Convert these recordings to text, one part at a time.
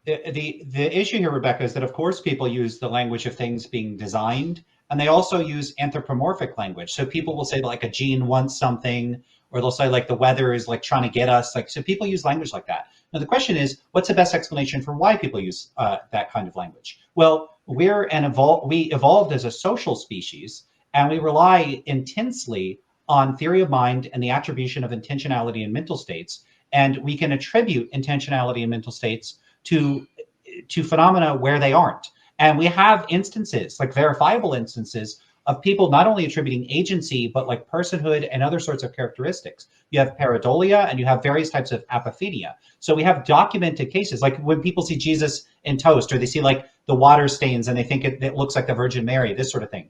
the issue here, Rebecca, is that of course people use the language of things being designed, and they also use anthropomorphic language. So people will say like a gene wants something, or they'll say like the weather is like trying to get us. Like, so people use language like that. Now the question is, what's the best explanation for why people use that kind of language? Well, we evolved as a social species, and we rely intensely on theory of mind and the attribution of intentionality in mental states. And we can attribute intentionality in mental states to phenomena where they aren't. And we have instances, like verifiable instances, of people not only attributing agency, but like personhood and other sorts of characteristics. You have pareidolia and you have various types of apophenia. So we have documented cases, like when people see Jesus in toast, or they see like the water stains and they think it looks like the Virgin Mary, this sort of thing.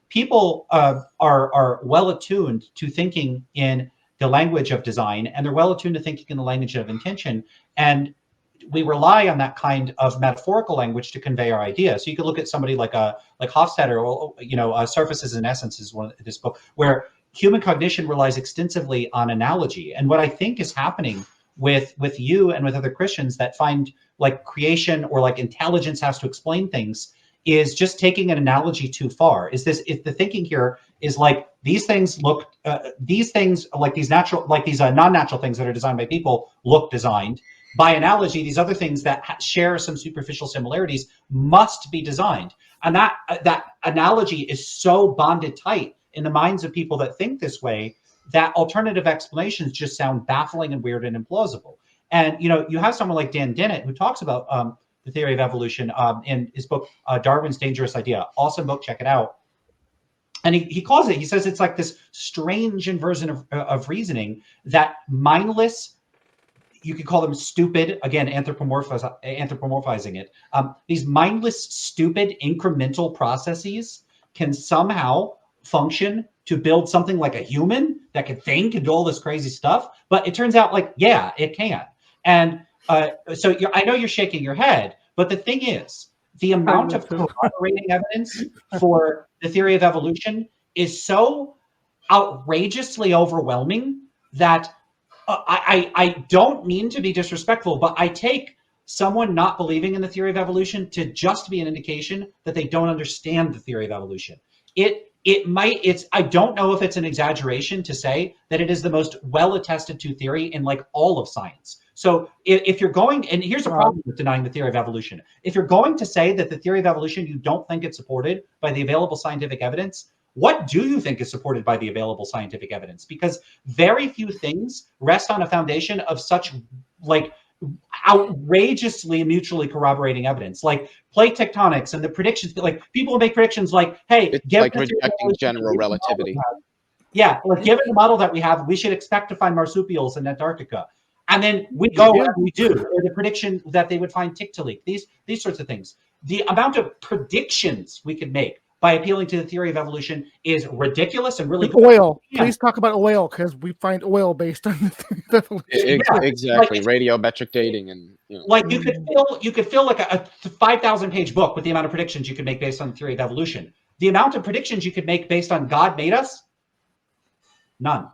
People are well attuned to thinking in the language of design, and they're well attuned to thinking in the language of intention. And we rely on that kind of metaphorical language to convey our ideas. So you could look at somebody like Hofstadter, or Surfaces and Essence is one of this book, where human cognition relies extensively on analogy. And what I think is happening with you and with other Christians that find like creation or like intelligence has to explain things is just taking an analogy too far. If the thinking here is like these things look, these things like these natural, like these non-natural things that are designed by people look designed. By analogy, these other things that share some superficial similarities must be designed. And that analogy is so bonded tight in the minds of people that think this way that alternative explanations just sound baffling and weird and implausible. And you have someone like Dan Dennett who talks about the theory of evolution in his book, Darwin's Dangerous Idea. Awesome book, check it out. And he calls it, he says it's like this strange inversion of reasoning that mindless, you could call them stupid, again, anthropomorphizing it. These mindless, stupid, incremental processes can somehow function to build something like a human that can think and do all this crazy stuff. But it turns out like, yeah, it can. And so I know you're shaking your head, but the thing is, the amount of corroborating evidence for the theory of evolution is so outrageously overwhelming that I don't mean to be disrespectful, but I take someone not believing in the theory of evolution to just be an indication that they don't understand the theory of evolution. I don't know if it's an exaggeration to say that it is the most well attested to theory in like all of science. So if you're going, and here's a problem with denying the theory of evolution. If you're going to say that the theory of evolution, you don't think it's supported by the available scientific evidence, what do you think is supported by the available scientific evidence? Because very few things rest on a foundation of such like outrageously mutually corroborating evidence, like plate tectonics and the predictions. Like people make predictions like, "Hey, it's like rejecting general relativity." Yeah, like given the model that we have, we should expect to find marsupials in Antarctica, and then we go and we do, or the prediction that they would find Tiktaalik. These sorts of things. The amount of predictions we could make by appealing to the theory of evolution is ridiculous and really oil. Please talk about oil, because we find oil based on the theory of evolution. Exactly, like, radiometric dating, and like you could fill like a 5,000 page book with the amount of predictions you could make based on the theory of evolution. The amount of predictions you could make based on God made us, none.